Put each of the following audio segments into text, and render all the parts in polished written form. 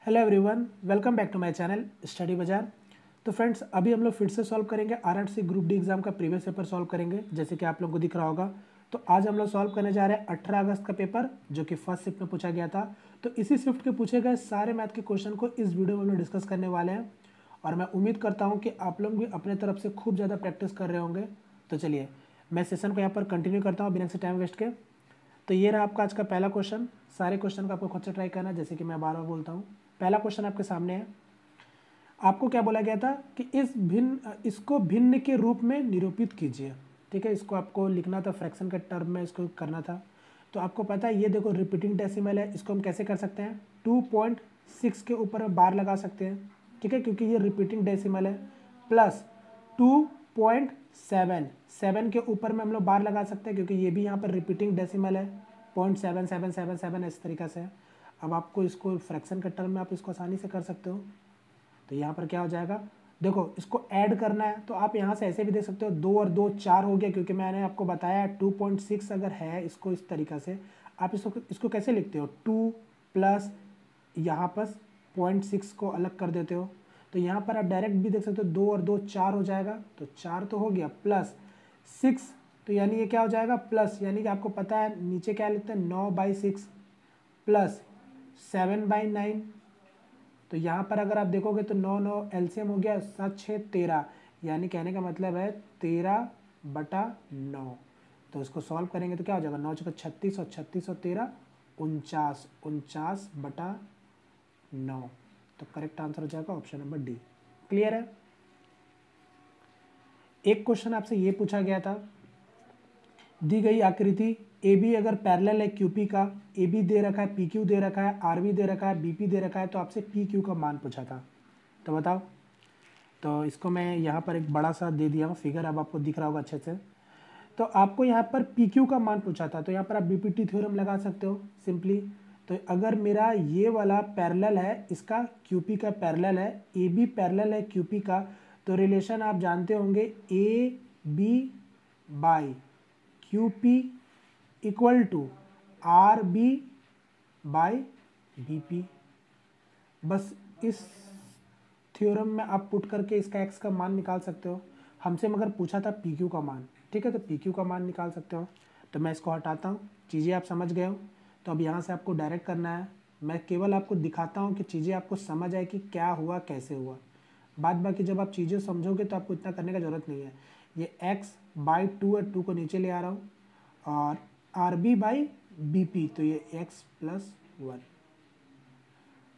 Hello everyone, welcome back to my channel study bazaar. तो friends, अभी हम लोग फिर से सॉल्व करेंगे आरआरसी ग्रुप डी एग्जाम का प्रीवियस पेपर सॉल्व करेंगे, जैसे कि आप लोगों को दिख रहा होगा। तो आज हम लोग सॉल्व करने जा रहे हैं 18 अगस्त का पेपर, जो कि फर्स्ट शिफ्ट में पूछा गया था। तो इसी शिफ्ट के पूछे गए सारे मैथ के क्वेश्चन को इस वीडियो में हम लोग डिस्कस करने वाले हैं, और मैं उम्मीद करता हूँ कि आप लोग भी अपने तरफ से खूब ज़्यादा प्रैक्टिस कर रहे होंगे। तो चलिए मैं सेशन को यहाँ पर कंटिन्यू करता हूँ बिना किसी टाइम वेस्ट के। तो ये रहा आपका आज का पहला क्वेश्चन। सारे क्वेश्चन को आपको खुद से ट्राई करना है, जैसे कि मैं बार बार बोलता हूँ। पहला क्वेश्चन आपके सामने है। आपको क्या बोला गया था कि इसको भिन्न के रूप में निरूपित कीजिए। ठीक है, इसको आपको लिखना था, फ्रैक्शन के टर्म में इसको करना था। तो आपको पता है, ये देखो रिपीटिंग डेसिमल है, इसको हम कैसे कर सकते हैं, 2.6 के ऊपर बार लगा सकते हैं। ठीक है, क्योंकि ये रिपीटिंग डेसिमल है। प्लस 2.7 के ऊपर में हम लोग बार लगा सकते हैं, क्योंकि ये भी यहाँ पर रिपीटिंग डेसिमल है, 0.7777 इस तरीक़े से। अब आपको इसको फ्रैक्शन के टर्म में आप इसको आसानी से कर सकते हो। तो यहाँ पर क्या हो जाएगा, देखो इसको ऐड करना है तो आप यहाँ से ऐसे भी देख सकते हो, 2 और 2 4 हो गया, क्योंकि मैंने आपको बताया 2.6 अगर है इसको इस तरीक़ा से आप इसको कैसे लिखते हो, 2 प्लस यहाँ पर 0.6 को अलग कर देते हो। तो यहाँ पर आप डायरेक्ट भी देख सकते हो, 2 और 2 4 हो जाएगा, तो 4 तो हो गया, प्लस 6, तो यानी ये क्या हो जाएगा, प्लस, यानी कि आपको पता है नीचे क्या लिखते हैं, 9/6 प्लस 7/9। तो यहाँ पर अगर आप देखोगे तो 9 9 एलसीएम हो गया, 7 6 13, यानी कहने का मतलब है 13/9। तो इसको सॉल्व करेंगे तो क्या हो जाएगा, 9 × 36 और 36 और 13 49, 49/9। तो करेक्ट आंसर हो जाएगा ऑप्शन नंबर डी। क्लियर है। एक क्वेश्चन आपसे ये पूछा गया था, दी गई आकृति ए बी अगर पैरेलल है क्यूपी का, ए बी दे रखा है, पी क्यू दे रखा है, आर बी दे रखा है, बी पी दे रखा है, तो आपसे पी क्यू का मान पूछा था। तो बताओ। तो इसको मैं यहाँ पर एक बड़ा सा दे दिया हूँ फिगर, अब आपको दिख रहा होगा अच्छे से। तो आपको यहाँ पर पी क्यू का मान पूछा था, तो यहाँ पर आप बीपीटी थ्योरम लगा सकते हो सिंपली। तो अगर मेरा ये वाला पैरेलल है, इसका क्यूपी का पैरेलल है, ए बी पैरेलल है क्यूपी का, तो रिलेशन आप जानते होंगे, A B by Q P equal to R B by B P. बस इस थ्योरम में आप पुट करके इसका एक्स का मान निकाल सकते हो। हमसे मगर पूछा था पी क्यू का मान, ठीक है, तो पी क्यू का मान निकाल सकते हो। तो मैं इसको हटाता हूँ, चीज़ें आप समझ गए हो। तो अब यहाँ से आपको डायरेक्ट करना है, मैं केवल आपको दिखाता हूँ कि चीज़ें आपको समझ आए कि क्या हुआ कैसे हुआ। बाद बाकी जब आप चीज़ें समझोगे तो आपको इतना करने का ज़रूरत नहीं है। ये x/2 है, 2 को नीचे ले आ रहा हूँ, और R B by B P, तो ये x+1।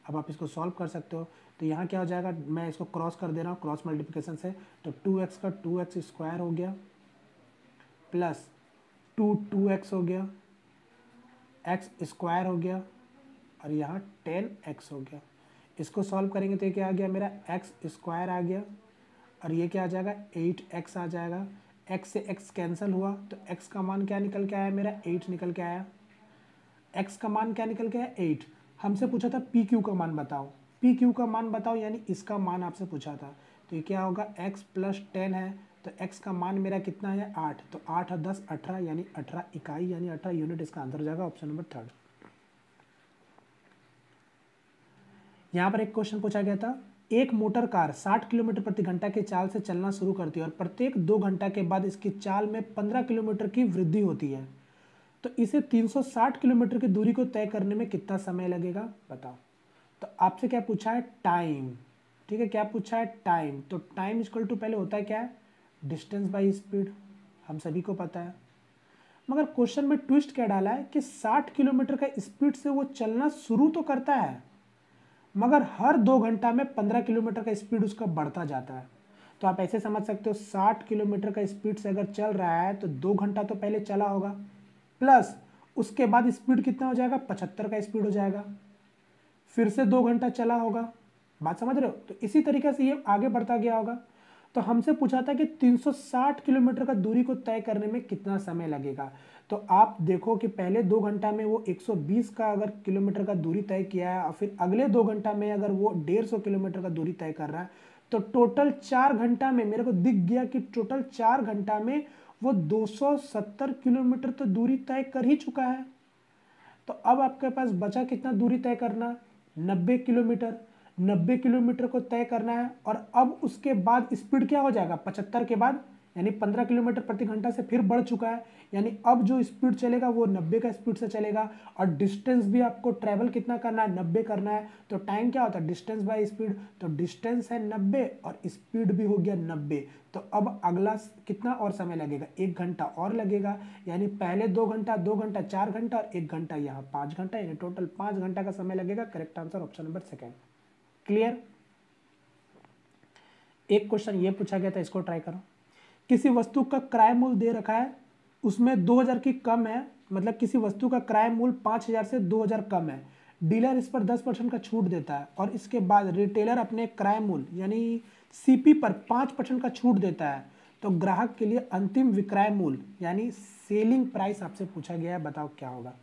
अब आप इसको सॉल्व कर सकते हो। तो यहाँ क्या हो जाएगा, मैं इसको क्रॉस कर दे रहा हूँ, क्रॉस मल्टीप्लिकेशन से। तो 2x का 2x स्क्वायर हो गया, प्लस 2x हो गया, x स्क्वायर हो गया, और यहाँ 10x हो गया। इसको सॉल्व करेंगे तो ये क्या आ गया, मेरा x स्क्वायर आ गया, और ये क्या आ जाएगा, 8x आ जाएगा। x से x कैंसिल हुआ, तो x का मान क्या निकल के आया, मेरा 8 निकल के आया। x का मान क्या निकल के आया, 8। हमसे पूछा था पी क्यू का मान बताओ, पी क्यू का मान बताओ, यानी इसका मान आपसे पूछा था। तो ये क्या होगा, x + 10 है, तो x का मान मेरा कितना है, 8। तो 8 और 10 18, यानी 18 इकाई, यानी 18 यूनिट इसका आंसर हो जाएगा, ऑप्शन नंबर 3। यहाँ पर एक क्वेश्चन पूछा गया था, एक मोटर कार 60 किलोमीटर प्रति घंटा की चाल से चलना शुरू करती है, और प्रत्येक 2 घंटा के बाद इसकी चाल में 15 किलोमीटर की वृद्धि होती है। तो इसे 360 किलोमीटर की दूरी को तय करने में कितना समय लगेगा, बताओ। तो आपसे क्या पूछा है, टाइम। ठीक है, क्या पूछा है, टाइम। तो टाइम इक्वल टू पहले होता है क्या है, डिस्टेंस बाई स्पीड, हम सभी को पता है। मगर क्वेश्चन में ट्विस्ट क्या डाला है कि 60 किलोमीटर का स्पीड से वो चलना शुरू तो करता है, मगर हर 2 घंटा में 15 किलोमीटर का स्पीड उसका बढ़ता जाता है। तो आप ऐसे समझ सकते हो, 60 किलोमीटर का स्पीड से अगर चल रहा है तो 2 घंटा तो पहले चला होगा, प्लस उसके बाद स्पीड कितना हो जाएगा, 75 का स्पीड हो जाएगा, फिर से 2 घंटा चला होगा। बात समझ रहे हो। तो इसी तरीके से ये आगे बढ़ता गया होगा। तो हमसे पूछा था कि 360 किलोमीटर का दूरी को तय करने में कितना समय लगेगा। तो आप देखो कि पहले 2 घंटा में वो 120 का अगर किलोमीटर का दूरी तय किया है, और फिर अगले 2 घंटा में अगर वो 150 किलोमीटर का दूरी तय कर रहा है, तो टोटल 4 घंटा में मेरे को दिख गया कि टोटल 4 घंटा में वो 270 किलोमीटर तो दूरी तय कर ही चुका है। तो अब आपके पास बचा कितना दूरी तय करना, 90 किलोमीटर। 90 किलोमीटर को तय करना है और अब उसके बाद स्पीड क्या हो जाएगा 75 के बाद, यानी 15 किलोमीटर प्रति घंटा से फिर बढ़ चुका है, यानी अब जो स्पीड चलेगा वो 90 का स्पीड से चलेगा। और डिस्टेंस भी आपको ट्रैवल कितना करना है 90 करना है। तो टाइम क्या होता है डिस्टेंस बाय स्पीड, तो डिस्टेंस है 90 और स्पीड भी हो गया 90। तो अब अगला कितना और समय लगेगा 1 घंटा और लगेगा, यानी पहले 2 घंटा 2 घंटा 4 घंटा और 1 घंटा यहाँ 5 घंटा, यानी टोटल 5 घंटा का समय लगेगा। Correct answer option number second. Clear. एक क्वेश्चन ये पूछा गया था, इसको ट्राई करो। किसी वस्तु का क्रय मूल्य दे रखा है, उसमें 2000 की कम है, मतलब किसी वस्तु का क्रय मूल्य 5000 से 2000 कम है। डीलर इस पर 10% का छूट देता है और इसके बाद रिटेलर अपने क्रय मूल्य यानी सीपी पर 5% का छूट देता है। तो ग्राहक के लिए अंतिम विक्रय मूल्य यानी सेलिंग प्राइस आपसे पूछा गया है, बताओ क्या होगा।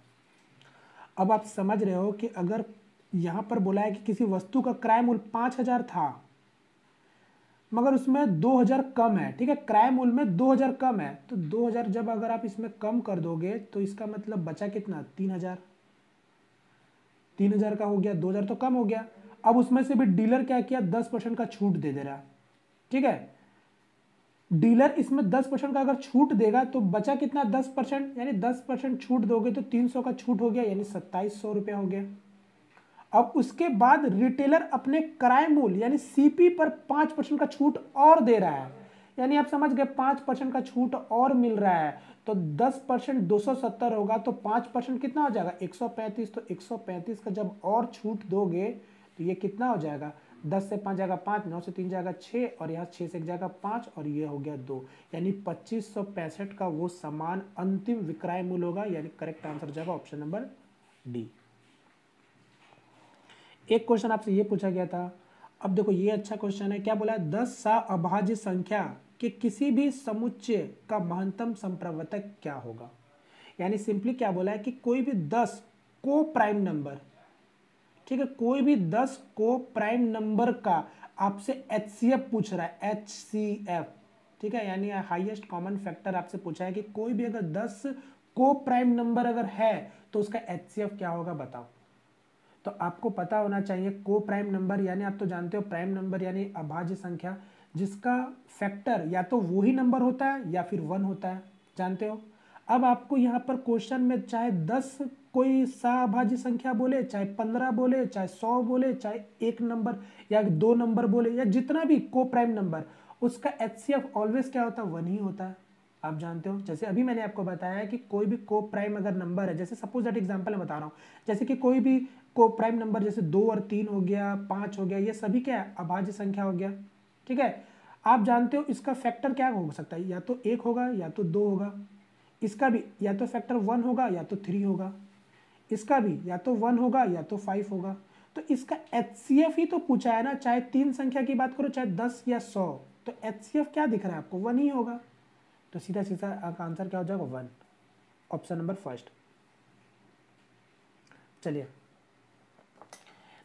अब आप समझ रहे हो कि अगर यहां पर बोला है कि किसी वस्तु का क्रय मूल्य 5000 था मगर उसमें 2000 कम है, ठीक है, क्रय मूल्य में 2000 कम है, तो 2000 जब अगर आप इसमें कम कर दोगे तो इसका मतलब बचा कितना 3000। 3000 का हो गया, 2000 तो कम हो गया। अब उसमें से भी डीलर क्या किया 10% का छूट दे दे रहा, ठीक है। डीलर इसमें 10% का अगर छूट देगा तो बचा कितना 10%, यानी 10% छूट दोगे तो 300 का छूट हो गया, यानी 2700 रुपया हो गया। अब उसके बाद रिटेलर अपने क्रय मूल्य यानी सीपी पर 5% का छूट और दे रहा है, यानी आप समझ गए 5% का छूट और मिल रहा है। तो 10% 270 होगा, तो 5% कितना हो जाएगा 135। तो 135 का जब और छूट दोगे तो ये कितना हो जाएगा 10 से 5 जाएगा 5, 9 से 3 जाएगा 6 और यहाँ 6 से 1 जाएगा 5 और ये हो गया 2, यानी 2565 का वो समान अंतिम विक्रय मूल्य होगा, यानी करेक्ट आंसर जाएगा ऑप्शन नंबर डी। एक क्वेश्चन आपसे ये पूछा गया था, अब देखो ये अच्छा क्वेश्चन है। क्या बोला है 10 अभाज्य संख्या के किसी भी समुच्चय का महत्तम संप्रवर्तक क्या होगा। यानी सिंपली क्या बोला है कि कोई भी 10 को प्राइम नंबर, ठीक है, कोई भी 10 को प्राइम नंबर का आपसे एचसीएफ पूछ रहा है, एचसीएफ, ठीक है, यानी हाईएस्ट कॉमन फैक्टर आपसे पूछा है कि कोई भी अगर 10 को प्राइम नंबर अगर है तो उसका एचसीएफ क्या होगा बताओ। तो आपको पता होना चाहिए को प्राइम नंबर, यानी आप तो जानते हो प्राइम नंबर यानी अभाज्य संख्या जिसका फैक्टर या तो वही नंबर होता है या फिर 1 होता है, जानते हो। अब आपको यहाँ पर क्वेश्चन में चाहे 10 कोई अभाज्य संख्या बोले, चाहे 15 बोले, चाहे 100 बोले, चाहे 1 नंबर या 2 नंबर बोले, या जितना भी को प्राइम नंबर, उसका एचसीएफ ऑलवेज क्या होता है 1 ही होता है, आप जानते हो। जैसे अभी मैंने आपको बताया कि कोई भी को प्राइम अगर नंबर है, जैसे सपोज दैट एग्जांपल मैं बता रहा हूँ, जैसे कि कोई भी को प्राइम नंबर जैसे 2 और 3 हो गया, 5 हो गया, ये सभी क्या है अभाज्य संख्या हो गया, ठीक है। आप जानते हो इसका फैक्टर क्या हो सकता है, या तो 1 होगा या तो 2 होगा, इसका भी या तो फैक्टर 1 होगा या तो 3 होगा, इसका भी या तो 1 होगा या तो 5 होगा। तो इसका एचसीएफ ही तो पूछा है ना, चाहे 3 संख्या की बात करो चाहे 10 या 100, तो एचसीएफ क्या दिख रहा है आपको 1 ही होगा। तो सीधा सीधा आंसर क्या हो जाएगा 1, ऑप्शन नंबर फर्स्ट। चलिए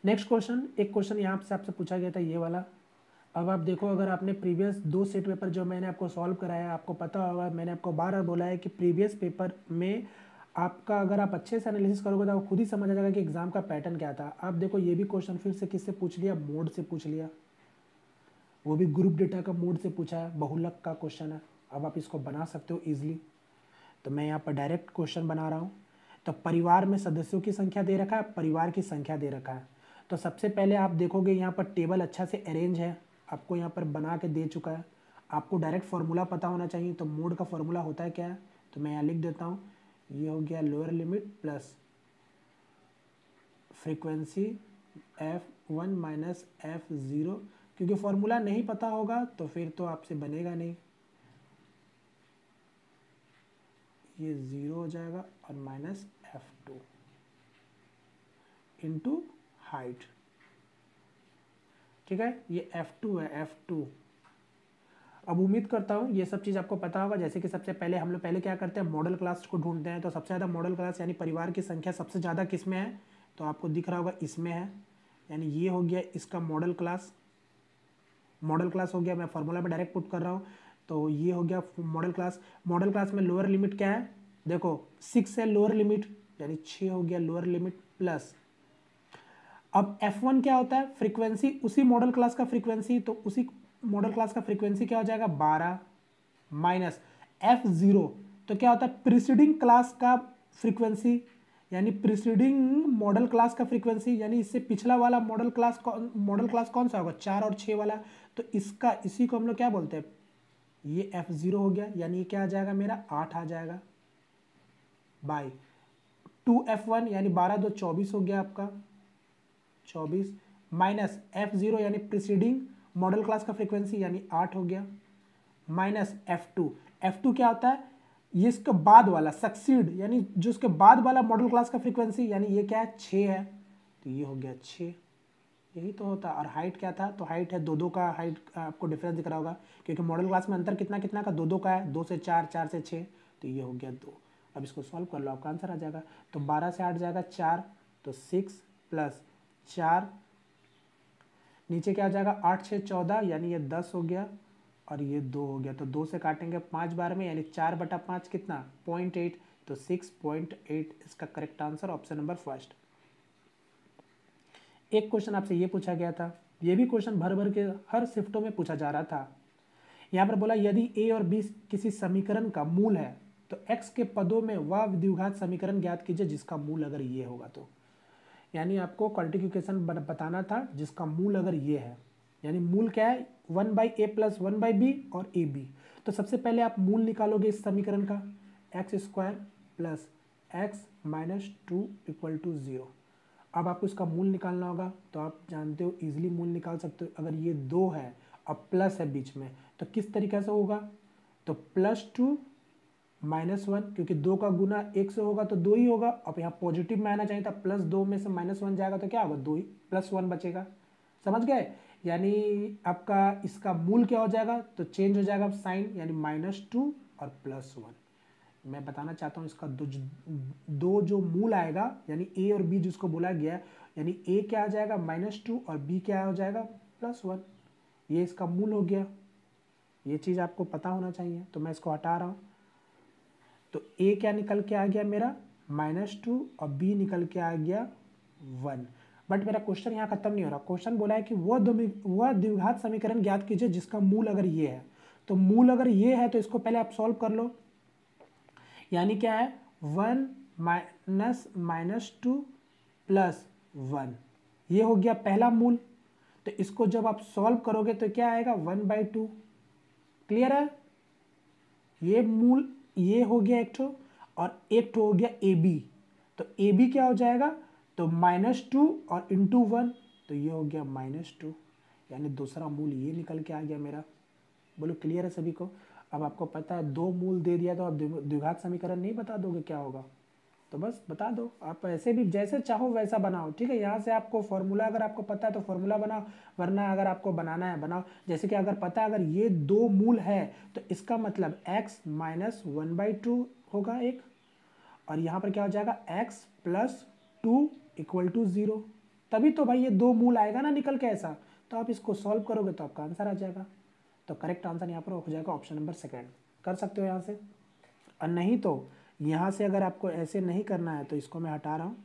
नेक्स्ट क्वेश्चन, एक क्वेश्चन यहाँ से आपसे पूछा गया था ये वाला। अब आप देखो अगर आपने प्रीवियस 2 सेट पेपर जो मैंने आपको सॉल्व कराया आपको पता होगा, मैंने आपको बार बार बोला है कि प्रीवियस पेपर में आपका अगर आप अच्छे से एनालिसिस करोगे तो आपको खुद ही समझ आ जाएगा कि एग्जाम का पैटर्न क्या था। आप देखो ये भी क्वेश्चन फिर से किससे पूछ लिया, मोड से पूछ लिया, वो भी ग्रुप डेटा का मोड से पूछा है, बहुलक का क्वेश्चन है। अब आप इसको बना सकते हो ईजिली, तो मैं यहाँ पर डायरेक्ट क्वेश्चन बना रहा हूँ। तो परिवार में सदस्यों की संख्या दे रखा है, परिवार की संख्या दे रखा है। तो सबसे पहले आप देखोगे यहाँ पर टेबल अच्छा से अरेंज है, आपको यहाँ पर बना के दे चुका है। आपको डायरेक्ट फार्मूला पता होना चाहिए, तो मोड का फार्मूला होता है क्या है, तो मैं यहाँ लिख देता हूँ, ये हो गया lower limit plus frequency f1 minus f0, क्योंकि फार्मूला नहीं पता होगा तो फिर तो आपसे बनेगा नहीं, ये 0 हो जाएगा और माइनस f2 इंटू हाइट, ठीक है, ये f2 है f2। अब उम्मीद करता हूँ ये सब चीज़ आपको पता होगा। जैसे कि सबसे पहले हम लोग पहले क्या करते हैं मॉडल क्लास को ढूंढते हैं, तो सबसे ज़्यादा मॉडल क्लास यानी परिवार की संख्या सबसे ज़्यादा किस में है, तो आपको दिख रहा होगा इसमें है, यानी ये हो गया इसका मॉडल क्लास। मॉडल क्लास हो गया, मैं फार्मूला में डायरेक्ट पुट कर रहा हूँ, तो ये हो गया मॉडल क्लास। मॉडल क्लास में लोअर लिमिट क्या है, देखो 6 है लोअर लिमिट, यानी 6 हो गया लोअर लिमिट प्लस अब F1 क्या होता है, फ्रीक्वेंसी, उसी मॉडल क्लास का फ्रीक्वेंसी, तो उसी मॉडल क्लास का फ्रीक्वेंसी क्या हो जाएगा 12 माइनस F0, तो क्या होता है प्रीसीडिंग क्लास का फ्रीक्वेंसी, यानी प्रीसीडिंग मॉडल क्लास का फ्रीक्वेंसी, यानी इससे पिछला वाला मॉडल क्लास कौन सा होगा 4 और 6 वाला, तो इसका इसी को हम लोग क्या बोलते हैं, ये F0 हो गया, यानी ये क्या आ जाएगा मेरा 8 आ जाएगा बाई 2F1, यानी 12 2 24 हो गया आपका 24 माइनस F0 यानी प्रीसीडिंग मॉडल क्लास का फ्रीक्वेंसी यानी 8 हो गया माइनस F2 क्या होता है, ये इसके बाद वाला सक्सीड यानी जो इसके बाद वाला मॉडल क्लास का फ्रीक्वेंसी, यानी ये क्या है 6 है, तो ये हो गया 6, यही तो होता है। और हाइट क्या था, तो हाइट है दो दो का, हाइट आपको डिफरेंस दिख रहा होगा क्योंकि मॉडल क्लास में अंतर कितना कितना का दो दो का है, 2 से 4 4 से 6, तो ये हो गया 2। अब इसको सॉल्व कर लो, आपका आंसर आ जाएगा। तो 12 से 8 जाएगा 4, तो 6 प्लस 4, नीचे क्या आ जाएगा 8 6 14, यानी ये 10 हो गया और ये 2 हो गया, तो 2 से काटेंगे 5 बार में, यानी 4/5 कितना 0.8, तो 6.8 इसका correct answer, option number first. एक क्वेश्चन आपसे ये पूछा गया था, ये भी क्वेश्चन भर भर के हर शिफ्टों में पूछा जा रहा था। यहाँ पर बोला यदि a और b किसी समीकरण का मूल है तो x के पदों में वह द्विघात समीकरण ज्ञात कीजिए जिसका मूल अगर ये होगा, तो यानी आपको क्वाड्रेटिक इक्वेशन बताना था जिसका मूल अगर ये है, यानी मूल क्या है 1/a + 1/b और ab। तो सबसे पहले आप मूल निकालोगे इस समीकरण का, x² + x - 2 = 0। अब आपको इसका मूल निकालना होगा, तो आप जानते हो इजीली मूल निकाल सकते हो। अगर ये 2 है और प्लस है बीच में, तो किस तरीके से होगा, तो +2 -1, क्योंकि 2 का गुना 1 से होगा तो 2 ही होगा। अब यहाँ पॉजिटिव में आना चाहिए था, +2 में से -1 जाएगा तो क्या होगा 2 ही, +1 बचेगा। समझ गए, यानी आपका इसका मूल क्या हो जाएगा, तो चेंज हो जाएगा साइन, यानी -2 और +1। मैं बताना चाहता हूँ इसका दो जो मूल आएगा, यानी ए और बी जिसको बोला गया, यानी ए क्या आ जाएगा -2 और बी क्या हो जाएगा +1, ये इसका मूल हो गया। ये चीज़ आपको पता होना चाहिए, तो मैं इसको हटा रहा हूँ। तो ए क्या निकल के आ गया मेरा -2 और बी निकल के आ गया 1। बट मेरा क्वेश्चन यहाँ खत्म नहीं हो रहा, क्वेश्चन बोला है कि वह द्विघात समीकरण ज्ञात कीजिए जिसका मूल अगर ये है। तो मूल अगर ये है तो इसको पहले आप सॉल्व कर लो, यानी क्या है 1 -2 + 1, ये हो गया पहला मूल। तो इसको जब आप सॉल्व करोगे तो क्या आएगा 1/2। क्लियर है, ये मूल ये हो गया एक ठो, और एक ठो हो गया ए बी। तो ए बी क्या हो जाएगा, तो -2 और इंटू 1, तो ये हो गया -2, यानी दूसरा मूल ये निकल के आ गया मेरा। बोलो क्लियर है सभी को। अब आपको पता है 2 मूल दे दिया तो आप द्विघात समीकरण नहीं बता दोगे क्या होगा, तो बस बता दो। आप ऐसे भी जैसे चाहो वैसा बनाओ, ठीक है। यहाँ से आपको फॉर्मूला अगर आपको पता है तो फॉर्मूला बनाओ, वरना अगर आपको बनाना है बनाओ। जैसे कि अगर पता है अगर ये 2 मूल है तो इसका मतलब x - 1/2 होगा एक, और यहाँ पर क्या हो जाएगा x + 2 = 0। तभी तो भाई ये 2 मूल आएगा ना निकल के ऐसा, तो आप इसको सॉल्व करोगे तो आपका आंसर आ जाएगा। तो करेक्ट आंसर यहाँ पर हो जाएगा ऑप्शन नंबर सेकेंड। कर सकते हो यहाँ से, और नहीं तो यहाँ से अगर आपको ऐसे नहीं करना है तो इसको मैं हटा रहा हूँ।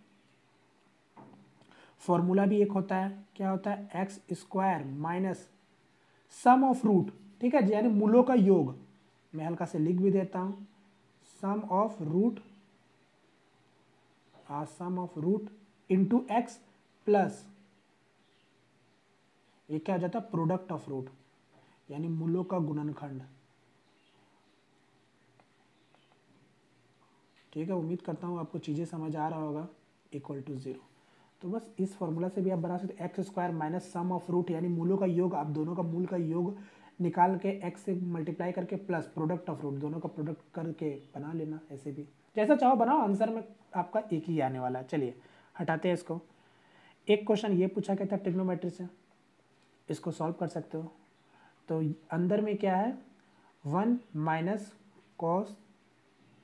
फॉर्मूला भी एक होता है, क्या होता है x² - सम ऑफ रूट, ठीक है, यानी मूलों का योग। मैं हल्का से लिख भी देता हूँ, sum of root into x plus ये क्या हो जाता है प्रोडक्ट ऑफ रूट, यानी मूलों का गुणनखंड। ठीक है, उम्मीद करता हूँ आपको चीज़ें समझ आ रहा होगा, = 0। तो बस इस फॉर्मूला से भी आप बना सकते x² - सम ऑफ रूट, यानी मूलों का योग, आप दोनों का मूल का योग निकाल के x से मल्टीप्लाई करके प्लस प्रोडक्ट ऑफ रूट, दोनों का प्रोडक्ट करके बना लेना। ऐसे भी जैसा चाहो बनाओ, आंसर में आपका एक ही आने वाला है। चलिए हटाते हैं इसको। एक क्वेश्चन ये पूछा गया था ट्रिग्नोमेट्री से, इसको सॉल्व कर सकते हो। तो अंदर में क्या है 1 - cos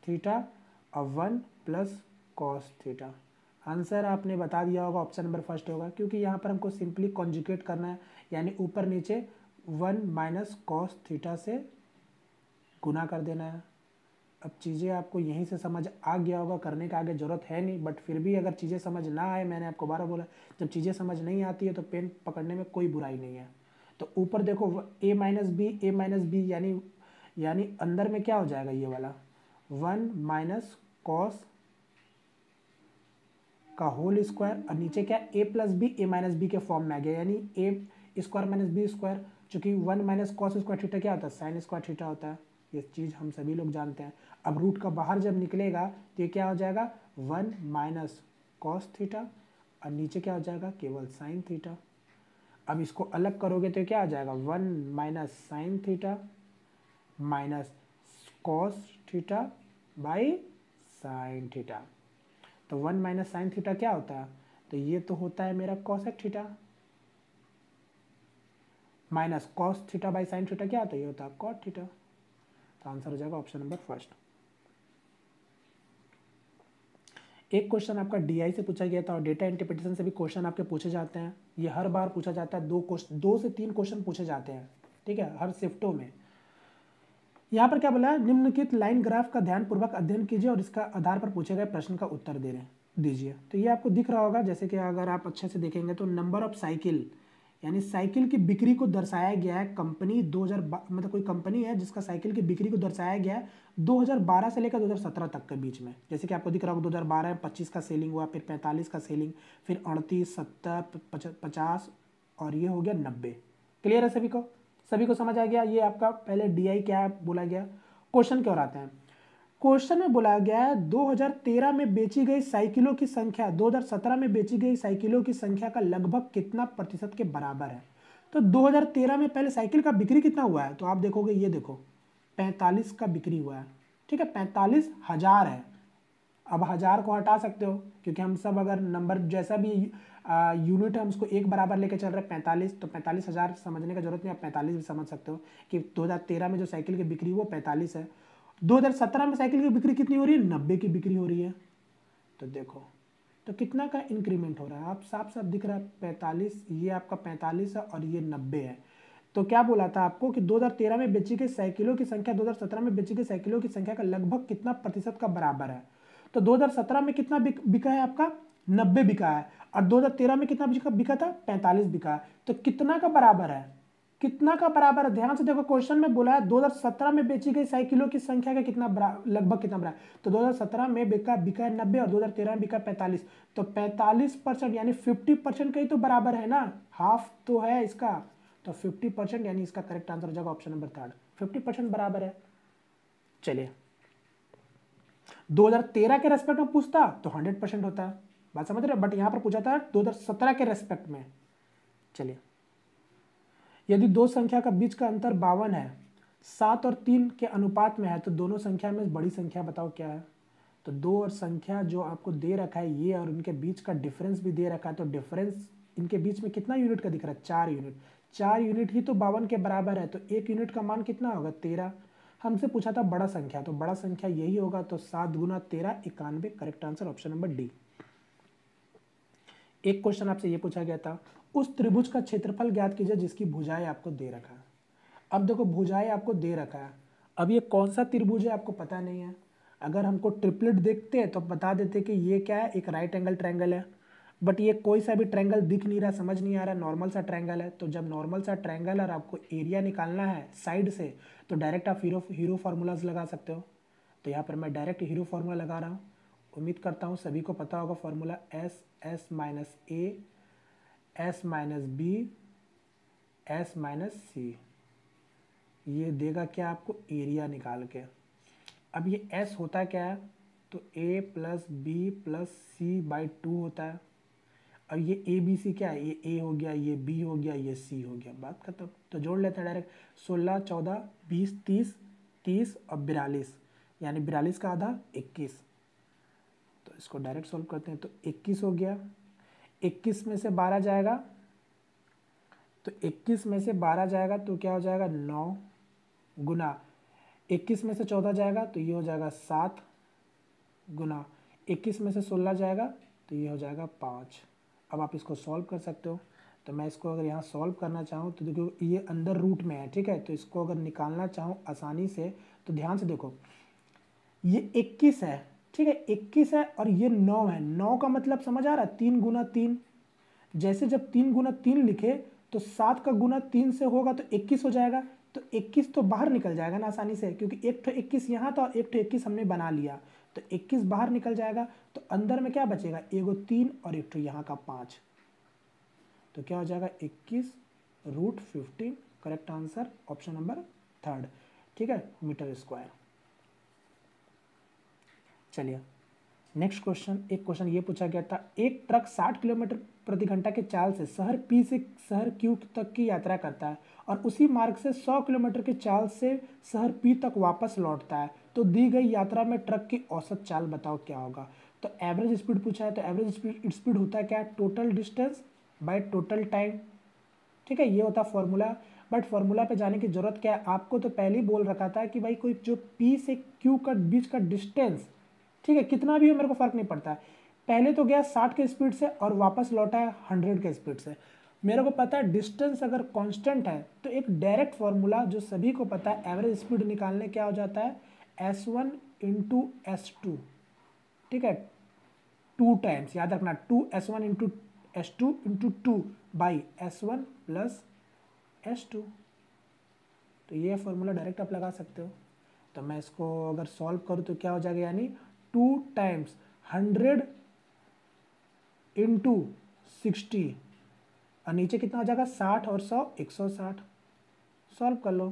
थीटा और 1 + cos थीटा। आंसर आपने बता दिया होगा, ऑप्शन नंबर फर्स्ट होगा, क्योंकि यहाँ पर हमको सिंपली कॉन्जुगेट करना है, यानी ऊपर नीचे 1 - cos थीटा से गुना कर देना है। अब चीज़ें आपको यहीं से समझ आ गया होगा, करने का आगे ज़रूरत है नहीं, बट फिर भी अगर चीज़ें समझ ना आए, मैंने आपको बारह बोला, जब चीज़ें समझ नहीं आती है तो पेन पकड़ने में कोई बुराई नहीं है। तो ऊपर देखो ए माइनस बी यानी अंदर में क्या हो जाएगा, ये वाला 1 माइनस कॉस का होल स्क्वायर, और नीचे क्या ए प्लस बी ए माइनस बी के फॉर्म में आ गया, यानी ए स्क्वायर माइनस बी स्क्वायर, चूंकि 1 माइनस कॉस स्क्वायर थीटा क्या होता है, साइन स्क्वायर थीटा होता है। ये चीज़ हम सभी लोग जानते हैं। अब रूट का बाहर जब निकलेगा तो ये क्या हो जाएगा, 1 माइनस कॉस थीटा, और नीचे क्या हो जाएगा, केवल साइन थीटा। अब इसको अलग करोगे तो क्या आ जाएगा, 1 minus sine theta minus cos theta by sine theta. तो 1 माइनस साइन थीटा क्या होता है, तो ये तो होता है मेरा cosec theta, minus cos theta by sine theta क्या होता है, ये होता है कॉट थीटा। तो आंसर हो जाएगा ऑप्शन नंबर फर्स्ट। एक क्वेश्चन आपका डीआई से पूछा गया था और डेटा इंटरप्रिटेशन से भी क्वेश्चन आपके पूछे जाते हैं। ये हर बार पूछा जाता है, दो से तीन क्वेश्चन पूछे जाते हैं, ठीक है, हर शिफ्टों में। यहाँ पर क्या बोला है, निम्नलिखित लाइन ग्राफ का ध्यानपूर्वक अध्ययन कीजिए और इसका आधार पर पूछे गए प्रश्न का उत्तर दीजिए। तो ये आपको दिख रहा होगा, जैसे कि अगर आप अच्छे से देखेंगे तो नंबर ऑफ साइकिल यानी साइकिल की बिक्री को दर्शाया गया है कंपनी 2000, मतलब कोई कंपनी है जिसका साइकिल की बिक्री को दर्शाया गया है 2012 से लेकर 2017 तक के बीच में। जैसे कि आपको दिख रहा होगा 2012 में 25 का सेलिंग हुआ, फिर 45 का सेलिंग, फिर 38, 70, 50 और ये हो गया 90। क्लियर है सभी को समझ आ गया। ये आपका पहले डीआई क्या बोला गया। क्वेश्चन क्यों आते हैं, क्वेश्चन में बोला गया है 2013 में बेची गई साइकिलों की संख्या 2017 में बेची गई साइकिलों की संख्या का लगभग कितना प्रतिशत के बराबर है। तो 2013 में पहले साइकिल का बिक्री कितना हुआ है, तो आप देखोगे, ये देखो 45 का बिक्री हुआ है, ठीक है, 45,000 है। अब 1000 को हटा सकते हो क्योंकि हम सब अगर नंबर जैसा भी यूनिट है हम उसको एक बराबर लेके चल रहे हैं 45, तो 45,000 समझने का जरूरत नहीं, आप 45 भी समझ सकते हो कि 2013 में जो साइकिल की बिक्री वो 45 है। 2017 में साइकिल की बिक्री कितनी हो रही है, 90 की बिक्री हो रही है। तो देखो तो कितना का इंक्रीमेंट हो रहा है, आप साफ साफ दिख रहा है 45, ये आपका 45 है और ये 90 है। तो क्या बोला था आपको कि 2013 में बेची गई साइकिलों की संख्या 2017 में बेची गई साइकिलों की संख्या का लगभग कितना प्रतिशत का बराबर है। तो 2017 में कितना बिका है आपका, 90 बिका है, और 2013 में कितना बिका था, 45 बिका है। तो कितना का बराबर है, कितना का बराबर है, ध्यान से देखो क्वेश्चन में बोला है 2017 में बेची गई साइकिलों की संख्या का कितना लगभग कितना बराबर। तो 2017 में बिका है 90 और 2013 में बिका 45, तो 45% यानी 50% का ही तो बराबर है ना, हाफ तो है इसका। तो 50% यानी इसका करेक्ट आंसर हो जाएगा ऑप्शन नंबर थर्ड, 50% बराबर है। चलिए 2013 के रेस्पेक्ट में पूछता तो 100% होता है, बात समझ रहे, बट यहां पर पूछा था 2017 के रेस्पेक्ट में। चलिए यदि दो संख्या का बीच का अंतर 52 है, 7 और 3 के अनुपात में है, तो दोनों संख्या में बड़ी संख्या बताओ क्या है। तो दो और संख्या जो आपको दे रखा है ये, और उनके बीच का डिफरेंस भी दे रखा है, तो डिफरेंस इनके बीच में कितना यूनिट का दिख रहा है, 4 यूनिट। 4 यूनिट ही तो 52 के बराबर है, तो 1 यूनिट का मान कितना होगा, 13। हमसे पूछा था बड़ा संख्या, तो बड़ा संख्या यही होगा, तो 7 गुना 13 91, correct answer option number D. एक क्वेश्चन आपसे ये पूछा गया था, उस त्रिभुज का क्षेत्रफल ज्ञात कीजिए जिसकी भुजाएं आपको दे रखा है। अब देखो भुजाएं आपको दे रखा है, अब ये कौन सा त्रिभुज है आपको पता नहीं है। अगर हमको ट्रिपलेट देखते हैं तो बता देते कि ये क्या है, एक राइट एंगल ट्रायंगल है, बट ये कोई सा भी ट्रायंगल दिख नहीं रहा, समझ नहीं आ रहा, नॉर्मल सा ट्रायंगल है। तो जब नॉर्मल सा ट्रायंगल और आपको एरिया निकालना है साइड से, तो डायरेक्ट आप हीरो फार्मूलाज लगा सकते हो। तो यहाँ पर मैं डायरेक्ट हीरो फार्मूला लगा रहा हूँ, उम्मीद करता हूँ सभी को पता होगा formula, S minus A, S minus B, S minus C, ये देगा क्या आपको, एरिया निकाल के। अब ये एस होता क्या है, तो A plus B plus C by 2 होता है। अब ये ए बी सी क्या है, ये ए हो गया, ये बी हो गया, ये सी हो गया, बात खत्म। तो जोड़ लेते हैं डायरेक्ट, 16, 14, 20, 30, 30 और 42, यानी 42 का आधा 21। तो इसको डायरेक्ट सॉल्व करते हैं, तो 21 हो गया, 21 में से 12 जाएगा, तो 21 में से 12 जाएगा तो क्या हो जाएगा, 9 गुना 21 में से 14 जाएगा तो ये हो जाएगा 7 गुना 21 में से 16 जाएगा तो ये हो जाएगा 5। अब आप इसको सॉल्व कर सकते हो। तो मैं इसको अगर यहाँ सॉल्व करना चाहूँ तो देखो ये अंदर रूट में है, ठीक है, तो इसको अगर निकालना चाहूँ आसानी से, तो ध्यान से देखो ये 21 है, ठीक है, 21 है और ये 9 है। 9 का मतलब समझ आ रहा है, 3 गुना 3। जैसे जब 3 गुना 3 लिखे तो 7 का गुना 3 से होगा तो 21 हो जाएगा। तो 21 तो बाहर निकल जाएगा ना आसानी से, क्योंकि एक तो 21 यहाँ था और एक तो 21 हमने बना लिया, तो 21 बाहर निकल जाएगा। तो अंदर में क्या बचेगा, एगो 3 और एक तो यहाँ का 5। तो क्या हो जाएगा 21√15। करेक्ट आंसर ऑप्शन नंबर 3, ठीक है, मीटर स्क्वायर। चलिए नेक्स्ट क्वेश्चन। एक क्वेश्चन ये पूछा गया था, एक ट्रक 60 किलोमीटर प्रति घंटा के चाल से शहर पी से शहर क्यू तक की यात्रा करता है और उसी मार्ग से 100 किलोमीटर के चाल से शहर पी तक वापस लौटता है, तो दी गई यात्रा में ट्रक की औसत चाल बताओ क्या होगा। तो एवरेज स्पीड पूछा है, तो एवरेज स्पीड होता है क्या, total distance by total time, ठीक है, ये होता है फॉर्मूला। बट फॉर्मूला पे जाने की जरूरत क्या है, आपको तो पहले ही बोल रखा था कि भाई कोई जो पी से क्यू का बीच का डिस्टेंस, ठीक है, कितना भी हो मेरे को फर्क नहीं पड़ता है। पहले तो गया 60 के स्पीड से और वापस लौटा है 100 के स्पीड से। मेरे को पता है डिस्टेंस अगर कांस्टेंट है तो एक डायरेक्ट फॉर्मूला जो सभी को पता है एवरेज स्पीड निकालने क्या हो जाता है, S1 इंटू S2, ठीक है, 2 टाइम्स, याद रखना 2S1 into S2 into 2 by S1 plus S2। तो ये फॉर्मूला डायरेक्ट आप लगा सकते हो। तो मैं इसको अगर सॉल्व करूँ तो क्या हो जाएगा, यानी 2 टाइम्स 100 इंटू 60 और नीचे कितना हो जाएगा 60 और 100 160। सॉल्व कर लो।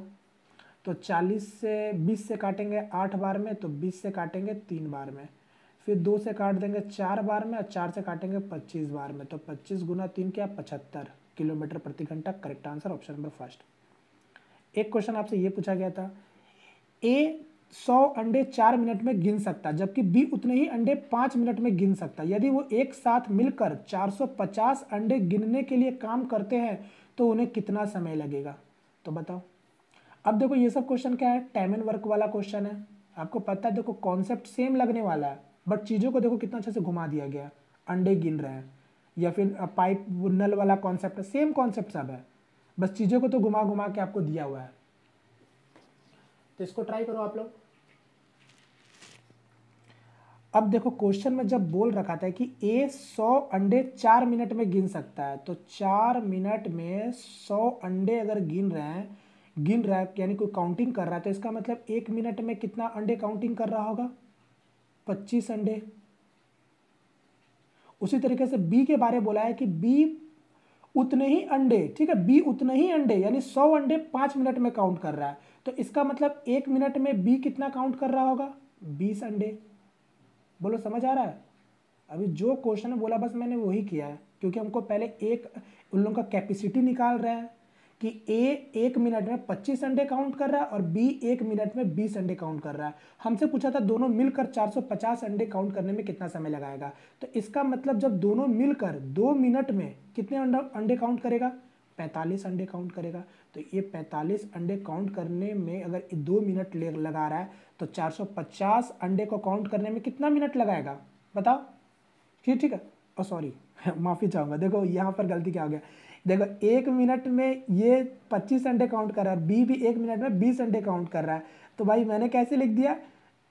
तो 40 से 20 से काटेंगे 8 बार में, तो 20 से काटेंगे 3 बार में, फिर 2 से काट देंगे 4 बार में और 4 से काटेंगे 25 बार में। तो 25 गुना 3 क्या, 75 किलोमीटर प्रति घंटा। Correct answer option number first. एक क्वेश्चन आपसे ये पूछा गया था, ए 100 अंडे 4 मिनट में गिन सकता जबकि बी उतने ही अंडे 5 मिनट में गिन सकता। यदि वो एक साथ मिलकर 450 अंडे गिनने के लिए काम करते हैं तो उन्हें कितना समय लगेगा। तो बताओ। अब देखो ये सब क्वेश्चन क्या है, टाइम एंड वर्क वाला क्वेश्चन है। आपको पता है, देखो कॉन्सेप्ट सेम लगने वाला है बट चीज़ों को देखो कितना अच्छे से घुमा दिया गया। अंडे गिन रहे हैं या फिर पाइप नल वाला कॉन्सेप्ट है, सेम कॉन्सेप्ट सब है, बस चीज़ों को तो घुमा घुमा के आपको दिया हुआ है। तो इसको ट्राई करो आप लोग। अब देखो क्वेश्चन में जब बोल रखा था कि ए 100 अंडे 4 मिनट में गिन सकता है, तो 4 मिनट में 100 अंडे अगर गिन रहा है यानी कोई काउंटिंग कर रहा है, तो इसका मतलब 1 मिनट में कितना अंडे काउंटिंग कर रहा होगा, 25 अंडे। उसी तरीके से बी के बारे में बोला है कि बी उतने ही अंडे, ठीक है, बी उतने ही अंडे यानी 100 अंडे 5 मिनट में काउंट कर रहा है, तो इसका मतलब 1 मिनट में बी कितना काउंट कर रहा होगा, 20 अंडे। बोलो समझ आ रहा है। अभी जो क्वेश्चन बोला बस मैंने वही किया है, क्योंकि हमको पहले एक उन लोगों का कैपेसिटी निकाल रहा है कि ए 1 मिनट में 25 अंडे काउंट कर रहा है और बी 1 मिनट में 20 अंडे काउंट कर रहा है। हमसे पूछा था दोनों मिलकर 450 अंडे काउंट करने में कितना समय लगाएगा। तो इसका मतलब जब दोनों मिलकर 2 मिनट में कितने अंडे काउंट करेगा, 45 अंडे काउंट करेगा। तो ये 45 अंडे काउंट करने में अगर 2 मिनट लगा रहा है तो 450 अंडे को काउंट करने में कितना मिनट लगाएगा बताओ। ठीक है, और सॉरी माफ़ी चाहूँगा, देखो यहाँ पर गलती क्या हो गया। देखो 1 मिनट में ये 25 अंडे काउंट कर रहा है, बी भी 1 मिनट में 20 अंडे काउंट कर रहा है। तो भाई मैंने कैसे लिख दिया,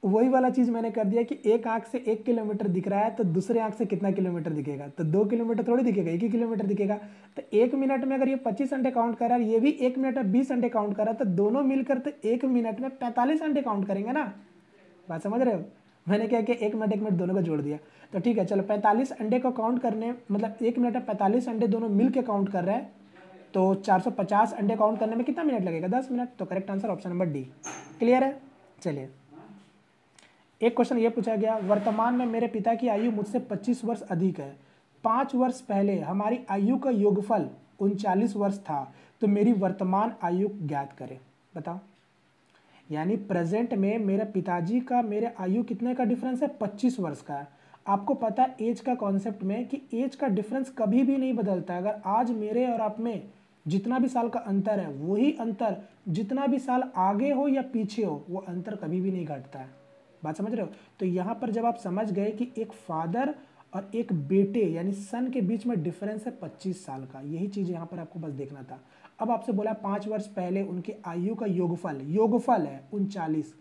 वही वाला चीज़ मैंने कर दिया कि एक आंख से 1 किलोमीटर दिख रहा है तो दूसरे आंख से कितना किलोमीटर दिखेगा, तो 2 किलोमीटर थोड़ी दिखेगा, 1 ही किलोमीटर दिखेगा। तो 1 मिनट में अगर ये 25 अंडे काउंट कर रहा है, ये भी 1 मिनट में 20 अंडे काउंट कर रहा है, तो दोनों मिलकर तो 1 मिनट में 45 अंडे काउंट करेंगे ना। बात समझ रहे हो। मैंने क्या किया, 1 मिनट 1 मिनट दोनों को जोड़ दिया। तो ठीक है चलो, 45 अंडे को काउंट करने मतलब 1 मिनट में 45 अंडे दोनों मिल के काउंट कर रहे हैं, तो 450 अंडे काउंट करने में कितना मिनट लगेगा, 10 मिनट। तो correct answer option number D. Clear है। चलिए एक क्वेश्चन ये पूछा गया, वर्तमान में मेरे पिता की आयु मुझसे 25 वर्ष अधिक है। 5 वर्ष पहले हमारी आयु का योगफल 39 वर्ष था, तो मेरी वर्तमान आयु ज्ञात करें। बताओ। यानी प्रेजेंट में मेरे पिताजी का मेरे आयु कितने का डिफरेंस है, 25 वर्ष का है। आपको पता है एज का कॉन्सेप्ट में कि एज का डिफरेंस कभी भी नहीं बदलता है। अगर आज मेरे और आप में जितना भी साल का अंतर है, वही अंतर जितना भी साल आगे हो या पीछे हो, वो अंतर कभी भी नहीं घटता है। बात समझ रहे हो। तो यहाँ पर जब आप समझ गए कि एक फादर और एक बेटे यानी सन के बीच में डिफरेंस है 25 साल का, यही चीज़ यहाँ पर आपको बस देखना था। अब आपसे बोला 5 वर्ष पहले उनकी आयु का योगफल है 39,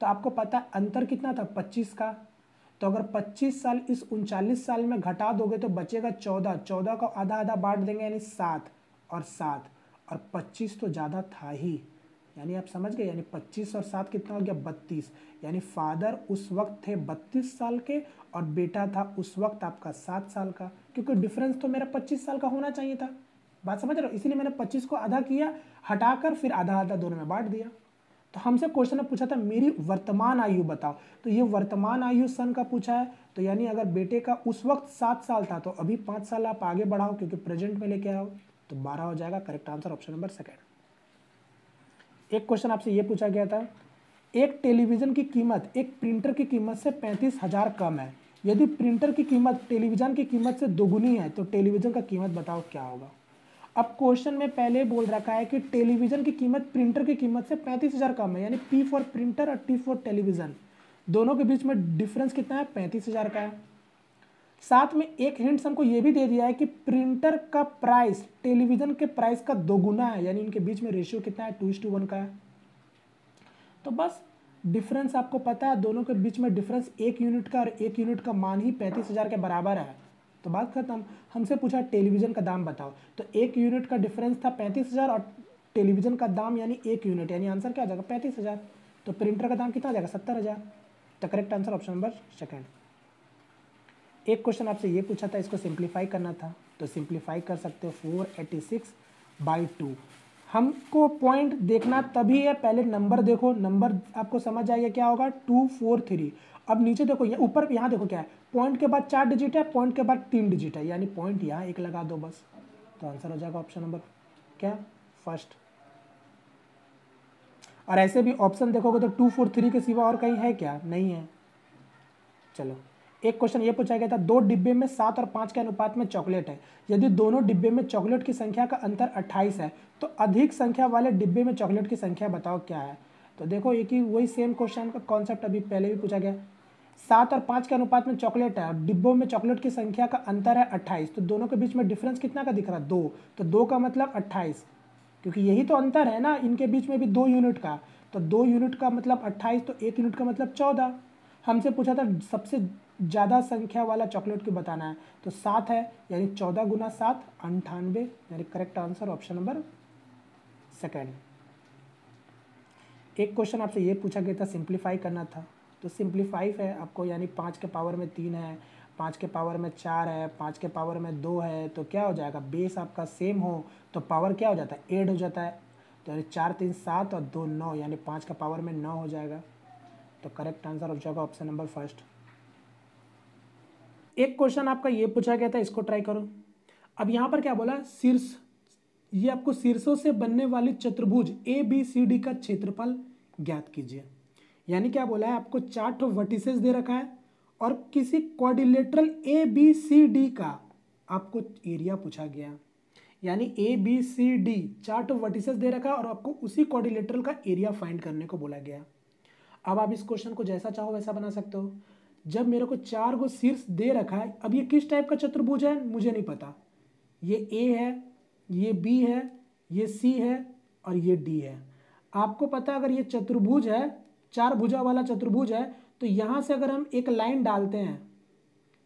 तो आपको पता है अंतर कितना था 25 का। तो अगर 25 साल इस 39 साल में घटा दोगे तो बचेगा 14, 14 को आधा आधा बांट देंगे यानी 7 और 7 और 25 तो ज़्यादा था ही, यानी आप समझ गए, यानी 25 और 7 कितना हो गया 32, यानी फादर उस वक्त थे 32 साल के और बेटा था उस वक्त आपका 7 साल का, क्योंकि डिफरेंस तो मेरा 25 साल का होना चाहिए था। बात समझ रहे हो, इसीलिए मैंने 25 को आधा किया, हटाकर फिर आधा आधा दोनों में बांट दिया। तो हमसे क्वेश्चन ने पूछा था मेरी वर्तमान आयु बताओ, तो ये वर्तमान आयु सन का पूछा है, तो यानी अगर बेटे का उस वक्त 7 साल था तो अभी 5 साल आप आगे बढ़ाओ क्योंकि प्रेजेंट में लेके आओ, तो 12 हो जाएगा। Correct answer option number second. एक क्वेश्चन आपसे ये पूछा गया था, एक टेलीविजन की कीमत एक प्रिंटर की कीमत से 35,000 कम है, यदि प्रिंटर की कीमत टेलीविजन की कीमत से दोगुनी है तो टेलीविजन का कीमत बताओ क्या होगा। अब क्वेश्चन में पहले बोल रखा है कि टेलीविजन की कीमत प्रिंटर की कीमत से 35,000 कम है, यानी P फॉर प्रिंटर और T फॉर टेलीविजन, दोनों के बीच में डिफरेंस कितना है 35,000 का है। साथ में एक हिंट्स हमको ये भी दे दिया है कि प्रिंटर का प्राइस टेलीविजन के प्राइस का दोगुना है, यानी इनके बीच में रेशियो कितना है 2:1 का है। तो बस डिफरेंस आपको पता है, दोनों के बीच में डिफरेंस 1 यूनिट का और 1 यूनिट का मान ही 35,000 के बराबर है, तो बात खत्म। हमसे पूछा टेलीविजन का दाम बताओ, तो 1 यूनिट का डिफरेंस था 35,000 और टेलीविजन का दाम यानी 1 यूनिट, यानी आंसर क्या आ जाएगा 35,000। तो प्रिंटर का दाम कितना आ जाएगा 70,000। तो correct answer option number second. एक क्वेश्चन आपसे ये पूछा था, इसको सिंप्लीफाई करना था, तो सिंप्लीफाई कर सकते हो 486/2। हमको पॉइंट देखना तभी है, पहले नंबर देखो, नंबर आपको समझ आएगा क्या होगा 243। अब नीचे देखो, ये ऊपर यहाँ देखो क्या है, पॉइंट के बाद 4 डिजिट है, पॉइंट के बाद 3 डिजिट है, यानी पॉइंट यहाँ एक लगा दो बस, तो आंसर हो जाएगा ऑप्शन नंबर क्या फर्स्ट। और ऐसे भी ऑप्शन देखोगे तो 243 के सिवा और कहीं है क्या, नहीं है। चलो एक क्वेश्चन ये पूछा गया था, 2 डिब्बे में 7 और 5 के अनुपात में चॉकलेट है, यदि दोनों डिब्बे में चॉकलेट की संख्या का अंतर 28 है तो अधिक संख्या वाले डिब्बे में चॉकलेट की संख्या बताओ क्या है। तो देखो एक ही वही सेम क्वेश्चन का कॉन्सेप्ट अभी पहले भी पूछा गया, 7 और 5 के अनुपात में चॉकलेट है, डिब्बों में चॉकलेट की संख्या का अंतर है 28, तो दोनों के बीच में डिफरेंस कितना का दिख रहा है 2, तो 2 का मतलब 28, क्योंकि यही तो अंतर है ना, इनके बीच में भी 2 यूनिट का, तो 2 यूनिट का मतलब 28, तो 1 यूनिट का मतलब 14। हमसे पूछा था सबसे ज़्यादा संख्या वाला चॉकलेट को बताना है, तो 7 है, यानी 14 गुना 7 98, यानी correct answer option number second. एक क्वेश्चन आपसे ये पूछा गया था, सिंप्लीफाई करना था, तो सिंप्लीफाई है आपको, यानी 5 के पावर में 3 है, 5 के पावर में 4 है, 5 के पावर में 2 है, तो क्या हो जाएगा, बेस आपका सेम हो तो पावर क्या हो जाता है ऐड हो जाता है, तो यानी 4 3 7 और 2 9, यानी 5 का पावर में 9 हो जाएगा, तो करेक्ट आंसर हो जाएगा ऑप्शन नंबर फर्स्ट। एक क्वेश्चन आपका ये पूछा गया था, इसको ट्राई करो। अब यहाँ पर क्या बोला, शीर्ष, ये आपको शीर्षों से बनने वाली चतुर्भुज ABCD का क्षेत्रफल ज्ञात कीजिए। यानी क्या बोला है, आपको 4 वर्टिसेस दे रखा है और किसी क्वाड्रिलेटरल ABCD का आपको एरिया पूछा गया, यानी ABCD 4 वर्टिसेस दे रखा है और आपको उसी क्वाड्रिलेटरल का एरिया फाइंड करने को बोला गया। अब आप इस क्वेश्चन को जैसा चाहो वैसा बना सकते हो। जब मेरे को 4 गो शीर्ष दे रखा है, अब ये किस टाइप का चतुर्भुज है मुझे नहीं पता, ये A है, ये B है, ये C है और ये D है। आपको पता अगर ये चतुर्भुज है, 4 भुजा वाला चतुर्भुज है, तो यहाँ से अगर हम एक लाइन डालते हैं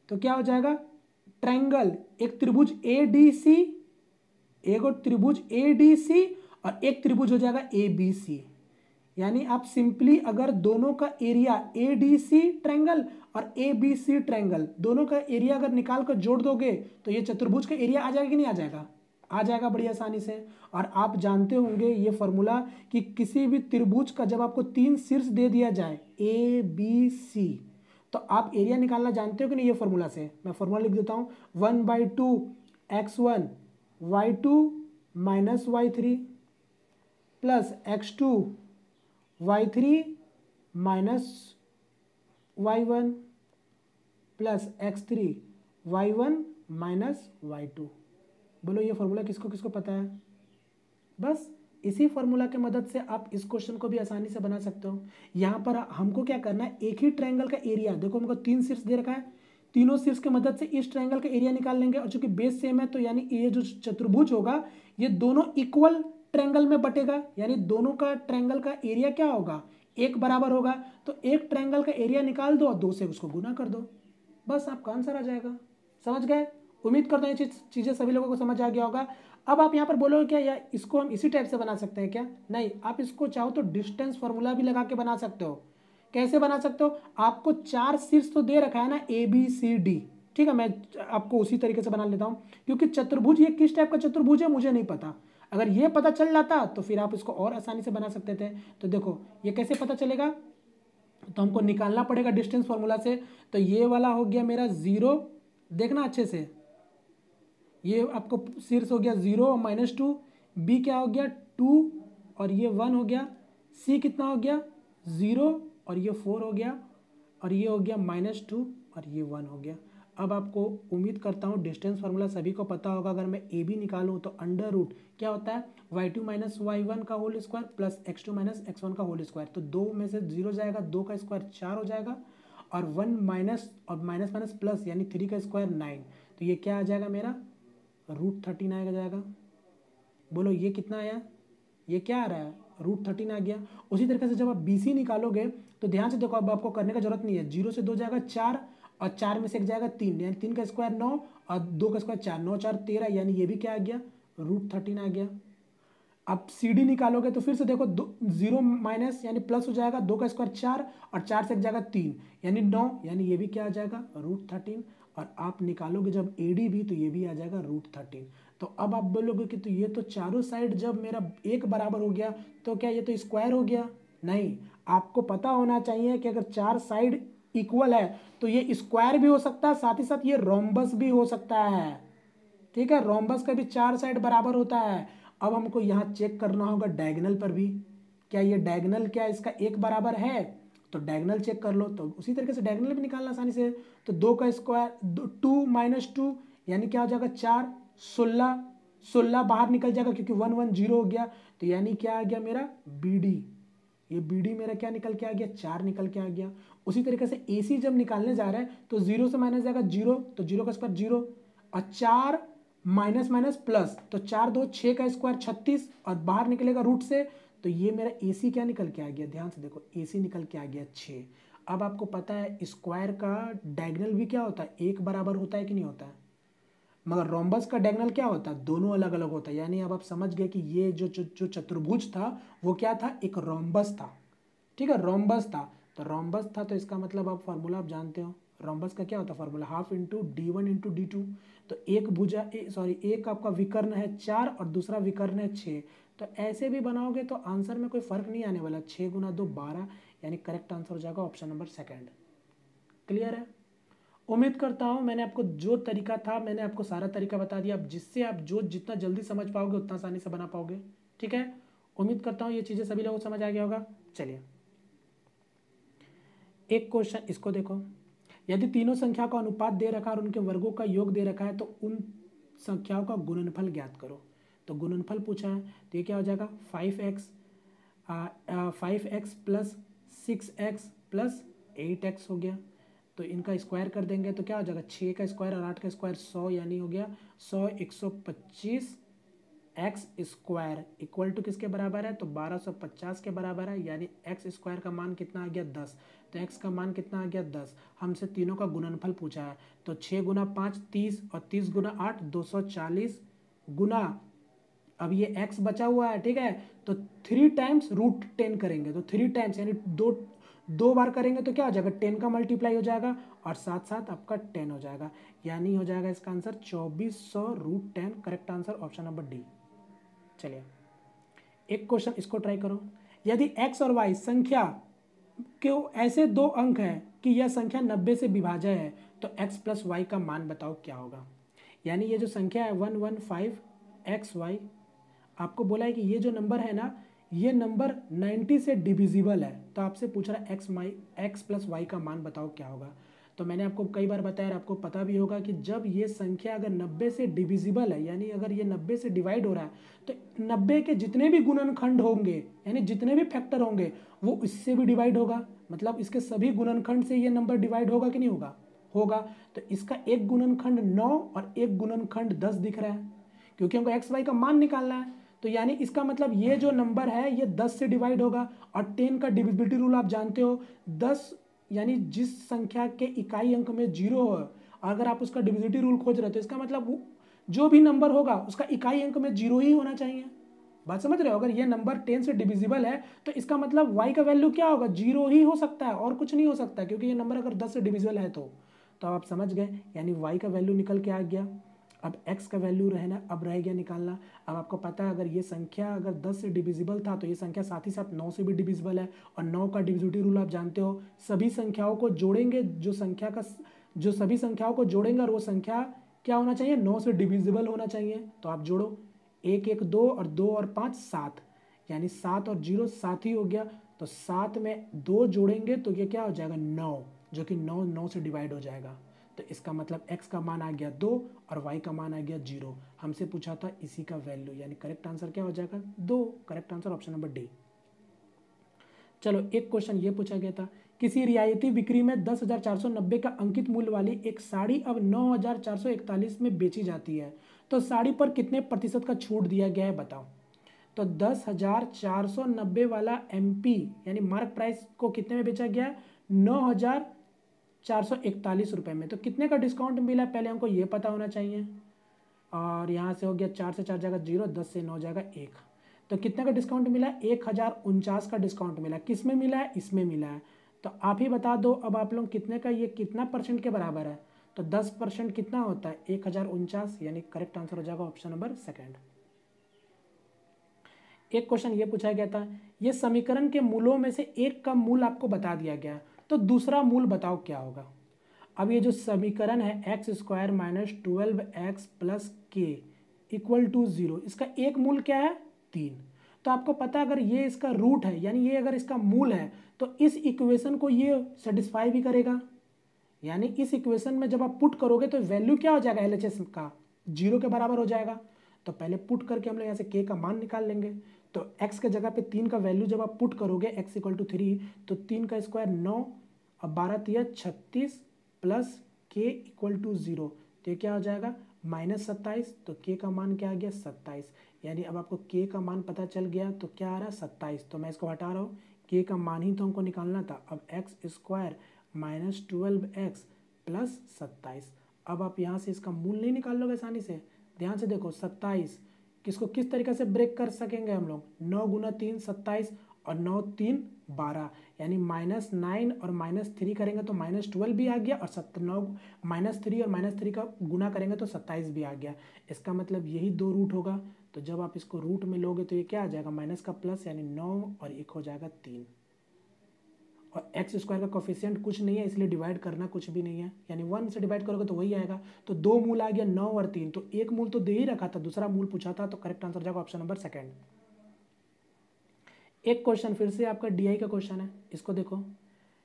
तो क्या हो जाएगा, ट्रायंगल, एक त्रिभुज ADC, एक त्रिभुज ADC और एक त्रिभुज हो जाएगा ABC। यानी आप सिंपली अगर दोनों का एरिया ADC ट्रायंगल और ABC ट्रायंगल दोनों का एरिया अगर निकाल कर जोड़ दोगे तो ये चतुर्भुज का एरिया आ जाएगा कि नहीं आ जाएगा, आ जाएगा बड़ी आसानी से। और आप जानते होंगे ये फॉर्मूला कि किसी भी त्रिभुज का जब आपको 3 शीर्ष दे दिया जाए ABC तो आप एरिया निकालना जानते हो कि नहीं, ये फॉर्मूला से। मैं फॉर्मूला लिख देता हूँ, 1/2 x1 y2 minus y3 plus x2 y3 minus y1 plus x3 y1 minus y2। बोलो ये फॉर्मूला किसको किसको पता है। बस इसी फॉर्मूला के मदद से आप इस क्वेश्चन को भी आसानी से बना सकते हो। यहाँ पर हमको क्या करना है, एक ही ट्रायंगल का एरिया, देखो हमको 3 शीर्ष दे रखा है, तीनों शीर्ष की मदद से इस ट्रायंगल का एरिया निकाल लेंगे और चूंकि बेस सेम है तो यानी ये जो चतुर्भुज होगा ये दोनों इक्वल ट्रायंगल में बटेगा, यानी दोनों का ट्रायंगल का एरिया क्या होगा एक बराबर होगा तो एक ट्रायंगल का एरिया निकाल दो और 2 से उसको गुना कर दो, बस आपका आंसर आ जाएगा। समझ गए? उम्मीद करता हूँ ये चीज़ें सभी लोगों को समझ आ गया होगा। अब आप यहाँ पर बोलोगे क्या या इसको हम इसी टाइप से बना सकते हैं क्या? नहीं, आप इसको चाहो तो डिस्टेंस फॉर्मूला भी लगा के बना सकते हो। कैसे बना सकते हो? आपको 4 शीर्ष तो दे रखा है ना, ABCD, ठीक है, मैं आपको उसी तरीके से बना लेता हूँ, क्योंकि चतुर्भुज ये किस टाइप का चतुर्भुज है मुझे नहीं पता। अगर ये पता चल जाता तो फिर आप इसको और आसानी से बना सकते थे। तो देखो ये कैसे पता चलेगा, तो हमको निकालना पड़ेगा डिस्टेंस फॉर्मूला से। तो ये वाला हो गया मेरा 0, देखना अच्छे से, ये आपको शीर्ष हो गया 0 और -2, B क्या हो गया 2 और ये 1 हो गया, C कितना हो गया 0 और ये 4 हो गया, और ये हो गया -2 और ये 1 हो गया। अब आपको उम्मीद करता हूँ डिस्टेंस फार्मूला सभी को पता होगा। अगर मैं ए बी निकालूँ तो अंडर रूट क्या होता है, y2 माइनस y1 का whole square plus x2 minus x1 का होल स्क्वायर। तो 2 में से 0 जाएगा, 2 का स्क्वायर 4 हो जाएगा, और 1 माइनस और माइनस माइनस प्लस यानी 3 का स्क्वायर 9। तो ये क्या आ जाएगा मेरा √13 आएगा जाएगा। बोलो ये कितना आया, ये क्या आ रहा है √13 आ गया। उसी तरीके से जब आप BC निकालोगे तो ध्यान से देखो, अब आपको करने का जरूरत नहीं है। 0 से 2 जाएगा 4 और 4 में से 1 जाएगा 3, यानी 3 का स्क्वायर 9 और 2 का स्क्वायर 4, 9 4 13, यानी ये भी क्या आ गया √13 आ गया। अब CD निकालोगे तो फिर से देखो 0 माइनस यानी प्लस हो जाएगा, 2 का स्क्वायर 4 और 4 से 1 जाएगा 3 यानी 9, यानी ये भी क्या आ जाएगा √13। और आप निकालोगे जब AD भी तो ये भी आ जाएगा √13। तो अब आप बोलोगे कि तो ये तो चारों साइड जब मेरा एक बराबर हो गया तो क्या ये तो स्क्वायर हो गया? नहीं, आपको पता होना चाहिए कि अगर 4 साइड इक्वल है तो ये स्क्वायर भी हो सकता है, साथ ही साथ ये रोम्बस भी हो सकता है। ठीक है, रोम्बस का भी 4 साइड बराबर होता है। अब हमको यहाँ चेक करना होगा डायगोनल पर भी, क्या ये डायगोनल क्या इसका एक बराबर है? तो डायगोनल चेक कर लो। तो उसी तरीके से डायगोनल भी निकालना आसानी से। तो 2 का स्क्वायर 2 माइनस 2 यानी क्या हो जाएगा 4, 16, 16 बाहर निकल जाएगा क्योंकि 1 1 0 हो गया। तो यानी क्या आ गया मेरा BD, ये BD मेरा क्या निकल के आ गया 4 निकल के आ गया। उसी तरीके से AC जब निकालने जा रहा है तो 0 से माइनस जाएगा 0, तो 0 का स्क्वायर 0 और 4 माइनस माइनस प्लस, तो 4 2 6 का स्क्वायर 36 और बाहर निकलेगा रूट से। तो ये मेरा AC क्या निकल के आ गया, ध्यान से देखो AC निकल के आ गया 6। अब आपको पता है स्क्वायर का डायगोनल भी क्या होता है, एक बराबर होता है कि नहीं होता है, मगर रोम्बस का डायगोनल क्या होता है, दोनों अलग अलग होता है। यानी अब आप समझ गए कि ये जो चतुर्भुज था वो क्या था, एक रोम्बस था। ठीक है, रोम्बस था। तो रोम्बस था तो इसका मतलब आप फार्मूला आप जानते हो, रोम्बस का क्या होता है formula, half into D1 into D2। तो एक भुजा एक आपका विकर्ण है 4 और दूसरा विकर्ण है 6। तो ऐसे भी बनाओगे तो आंसर में कोई फर्क नहीं आने वाला, 6 गुना 2 12, यानी करेक्ट आंसर हो जाएगा ऑप्शन नंबर 2। क्लियर है? उम्मीद करता हूँ मैंने आपको जो तरीका था मैंने आपको सारा तरीका बता दिया, अब जिससे आप जो जितना जल्दी समझ पाओगे उतना आसानी से बना पाओगे। ठीक है, उम्मीद करता हूँ ये चीज़ें सभी लोगों को समझ आ गया होगा। चलिए एक क्वेश्चन इसको देखो, यदि तीनों संख्या का अनुपात दे रखा है और उनके वर्गों का योग दे रखा है तो उन संख्याओं का गुणनफल ज्ञात करो। तो गुणनफल पूछा है तो ये क्या हो जाएगा 5x plus 6x plus 8x हो गया। तो इनका स्क्वायर कर देंगे तो क्या हो जाएगा 6 का स्क्वायर और 8 का स्क्वायर 100, यानी हो गया 100 125 एक्स स्क्वायर इक्वल टू किसके बराबर है, तो 1250 के बराबर है। यानी एक्स स्क्वायर का मान कितना आ गया 10। तो एक्स का मान कितना आ गया 10। हमसे तीनों का गुणनफल पूछा है तो 6 गुना 5 30 और 30 गुना 8 240 गुना, अब ये x बचा हुआ है, ठीक है, तो 3 टाइम्स √10 करेंगे। तो 3 टाइम्स यानी दो बार करेंगे तो क्या हो जाएगा 10 का मल्टीप्लाई हो जाएगा और साथ साथ आपका 10 हो जाएगा, यानी हो जाएगा इसका answer 2400 √10। Correct answer option number D। चलिए एक क्वेश्चन इसको ट्राई करो, यदि x और y संख्या के ऐसे दो अंक है कि यह संख्या 90 से विभाज्य है तो x प्लस y का मान बताओ क्या होगा। यानी ये जो संख्या है 115xy, आपको बोला है कि ये जो नंबर है ना ये नंबर 90 से डिविजिबल है, तो आपसे पूछ रहा है x प्लस वाई का मान बताओ क्या होगा। तो मैंने आपको कई बार बताया और आपको पता भी होगा कि जब ये संख्या अगर 90 से डिविजिबल है, यानी अगर ये 90 से डिवाइड हो रहा है तो 90 के जितने भी गुणनखंड होंगे यानी जितने भी फैक्टर होंगे वो इससे भी डिवाइड होगा, मतलब इसके सभी गुणनखंड से ये नंबर डिवाइड होगा कि नहीं होगा, होगा। तो इसका एक गुणनखंड 9 और एक गुणनखंड 10 दिख रहा है, क्योंकि हमको एक्स वाई का मान निकालना है। तो यानी इसका मतलब ये जो नंबर है ये 10 से डिवाइड होगा। और 10 का डिविजिबिलिटी रूल आप जानते हो, 10 यानी जिस संख्या के इकाई अंक में 0 हो, अगर आप उसका डिविजिबिलिटी रूल खोज रहे हो तो इसका मतलब जो भी नंबर होगा उसका इकाई अंक में 0 ही होना चाहिए। बात समझ रहे हो? अगर ये नंबर 10 से डिविजिबल है तो इसका मतलब y का वैल्यू क्या होगा, 0 ही हो सकता है और कुछ नहीं हो सकता, क्योंकि ये नंबर अगर 10 से डिविजिबल है तो आप समझ गए, यानी y का वैल्यू निकल के आ गया। अब x का वैल्यू रहना अब रह गया निकालना। अब आपको पता है अगर ये संख्या अगर 10 से डिविजिबल था तो ये संख्या साथ ही साथ 9 से भी डिविजिबल है, और 9 का डिविजिबिलिटी रूल आप जानते हो, सभी संख्याओं को जोड़ेंगे, जो सभी संख्याओं को जोड़ेंगे और वो संख्या क्या होना चाहिए, 9 से डिविजिबल होना चाहिए। तो आप जोड़ो, 1 1 2 और 2 और 5 7, यानी 7 और 0 7 ही हो गया। तो 7 में 2 जोड़ेंगे तो ये क्या हो जाएगा 9, जो कि 9 9 से डिवाइड हो जाएगा। तो इसका मतलब x का मान आ गया 2 और y का मान आ गया 0। हमसे पूछा था इसी का वैल्यू, यानी करेक्ट आंसर क्या हो जाएगा 2। Correct answer option number D. चलो एक क्वेश्चन ये पूछा गया था, किसी रियायती बिक्री में 10,490 का अंकित मूल्य वाली एक साड़ी अब 9,441 में बेची जाती है, तो साड़ी पर कितने प्रतिशत का छूट दिया गया है बताओ। तो 10,490 वाला MP यानी मार्क प्राइस को कितने में बेचा गया है, 9,441 रुपये में। तो कितने का डिस्काउंट मिला है पहले हमको ये पता होना चाहिए। और यहाँ से हो गया 4 से 4 जाएगा 0, 10 से 9 जाएगा 1। तो कितने का डिस्काउंट मिला है, 1,049 का डिस्काउंट मिला। किस में मिला है, इसमें मिला है। तो आप ही बता दो अब आप लोग कितने का, ये कितना परसेंट के बराबर है। तो 10% कितना होता है 1,049, यानी करेक्ट आंसर हो जाएगा ऑप्शन नंबर सेकंड। एक क्वेश्चन ये पूछा गया था, ये समीकरण के मूलों में से एक का मूल आपको बता दिया गया, तो दूसरा मूल बताओ क्या होगा। अब ये जो समीकरण है x² - 12x + k = 0, इसका एक मूल क्या है 3। तो आपको पता है अगर ये इसका रूट है, यानी ये अगर इसका मूल है, तो इस इक्वेशन को ये सेटिस्फाई भी करेगा। यानी इस इक्वेशन में जब आप पुट करोगे तो वैल्यू क्या हो जाएगा LHS का 0 के बराबर हो जाएगा। तो पहले पुट करके हम लोग यहाँ से k का मान निकाल लेंगे। तो x के जगह पे 3 का वैल्यू जब आप पुट करोगे x = 3, तो 3 का स्क्वायर 9, अब 12 तिया 36 प्लस k = 0, तो ये क्या हो जाएगा -27। तो k का मान क्या आ गया 27, यानी अब आपको k का मान पता चल गया। तो क्या आ रहा है 27, तो मैं इसको हटा रहा हूँ, k का मान ही तो हमको निकालना था। अब x² - 12x + 27। अब आप यहाँ से इसका मूल नहीं निकाल लोगे आसानी से। ध्यान से देखो 27 किसको किस तरीके से ब्रेक कर सकेंगे हम लोग, 9 × 3 27 और 9 3 12, यानी -9 और -3 करेंगे तो -12 भी आ गया, और 9 -3 और -3 का गुना करेंगे तो 27 भी आ गया। इसका मतलब यही दो रूट होगा। तो जब आप इसको रूट में लोगे तो ये क्या आ जाएगा माइनस का प्लस, यानी 9 और 1 हो जाएगा 3। और x² का कोफिशिएंट कुछ नहीं है, इसलिए डिवाइड करना कुछ भी नहीं है, यानी 1 से डिवाइड करोगे तो वही आएगा। तो दो मूल आ गया 9 और 3, तो एक मूल तो दे ही रखा था, दूसरा मूल पूछा था, तो करेक्ट आंसर जाएगा ऑप्शन नंबर सेकंड। एक क्वेश्चन फिर से आपका DI का क्वेश्चन है, इसको देखो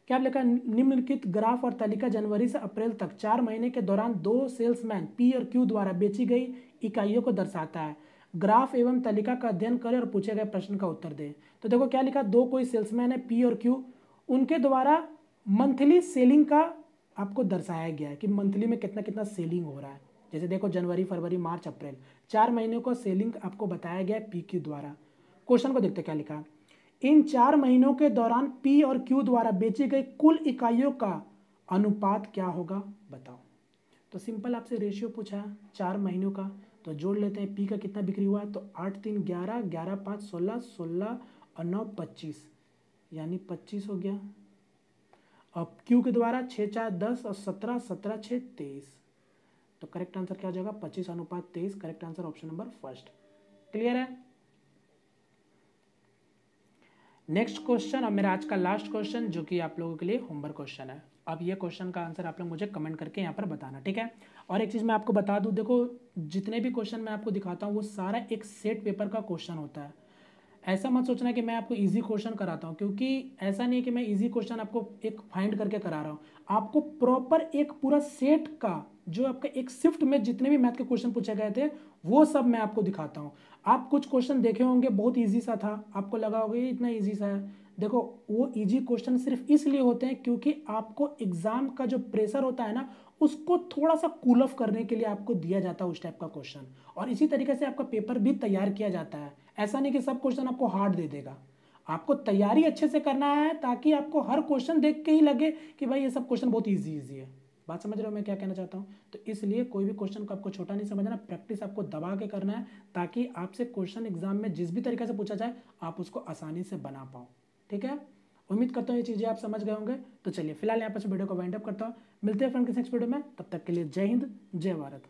क्या आप लिखा, निम्नलिखित ग्राफ और तालिका जनवरी से अप्रैल तक 4 महीने के दौरान 2 सेल्समैन P और Q द्वारा बेची गई इकाइयों को दर्शाता है। ग्राफ एवं तालिका का अध्ययन करें और पूछे गए प्रश्न का उत्तर दें। तो देखो क्या लिखा, दो कोई सेल्समैन है P और Q, उनके द्वारा मंथली सेलिंग का आपको दर्शाया गया है कि मंथली में कितना कितना सेलिंग हो रहा है। जैसे देखो जनवरी, फरवरी, मार्च, अप्रैल, 4 महीनों का सेलिंग आपको बताया गया है PQ द्वारा। क्वेश्चन को देखते क्या लिखा, इन 4 महीनों के दौरान P और Q द्वारा बेची गई कुल इकाइयों का अनुपात क्या होगा बताओ। तो सिंपल आपसे रेशियो पूछा 4 महीनों का, तो जोड़ लेते हैं। P का कितना बिक्री हुआ, तो 8 3 11, 11 5 16, 16 और 9 25, यानी 25 हो गया। अब Q के द्वारा 6 4 10 और 17, 17 6 23, तो करेक्ट आंसर क्या हो जाएगा 25:23। Correct answer option number first. Clear है। नेक्स्ट क्वेश्चन, अब मेरा आज का लास्ट क्वेश्चन, जो कि आप लोगों के लिए होमवर्क क्वेश्चन है। अब ये क्वेश्चन का आंसर आप लोग मुझे कमेंट करके यहाँ पर बताना, ठीक है। और एक चीज़ मैं आपको बता दूँ, देखो जितने भी क्वेश्चन मैं आपको दिखाता हूँ वो सारा एक सेट पेपर का क्वेश्चन होता है। ऐसा मत सोचना कि मैं आपको इजी क्वेश्चन कराता हूँ, क्योंकि ऐसा नहीं है कि मैं इजी क्वेश्चन आपको एक फाइंड करके करा रहा हूँ। आपको प्रॉपर एक पूरा सेट का, जो आपका एक शिफ्ट में जितने भी मैथ के क्वेश्चन पूछे गए थे वो सब मैं आपको दिखाता हूँ। आप कुछ क्वेश्चन देखे होंगे बहुत इजी सा था, आपको लगा होगा ये इतना इजी सा है। देखो वो इजी क्वेश्चन सिर्फ इसलिए होते हैं क्योंकि आपको एग्जाम का जो प्रेशर होता है ना, उसको थोड़ा सा कूल ऑफ करने के लिए आपको दिया जाता है उस टाइप का क्वेश्चन, और इसी तरीके से आपका पेपर भी तैयार किया जाता है। ऐसा नहीं कि सब क्वेश्चन आपको हार्ड दे देगा, आपको तैयारी अच्छे से करना है ताकि आपको हर क्वेश्चन देख के ही लगे कि भाई ये सब क्वेश्चन बहुत ईजी है। बात समझ रहे हो मैं क्या कहना चाहता हूँ? तो इसलिए कोई भी क्वेश्चन को आपको छोटा नहीं समझना, प्रैक्टिस आपको दबा के करना है ताकि आपसे क्वेश्चन एग्जाम में जिस भी तरीके से पूछा जाए आप उसको आसानी से बना पाओ। ठीक है, उम्मीद करता हूँ ये चीज़ें आप समझ गए होंगे। तो चलिए फिलहाल यहाँ पर वीडियो को वाइंड अप करता हूँ, मिलते हैं फ्रेंड किसी नेक्स्ट वीडियो में, तब तक के लिए जय हिंद जय भारत।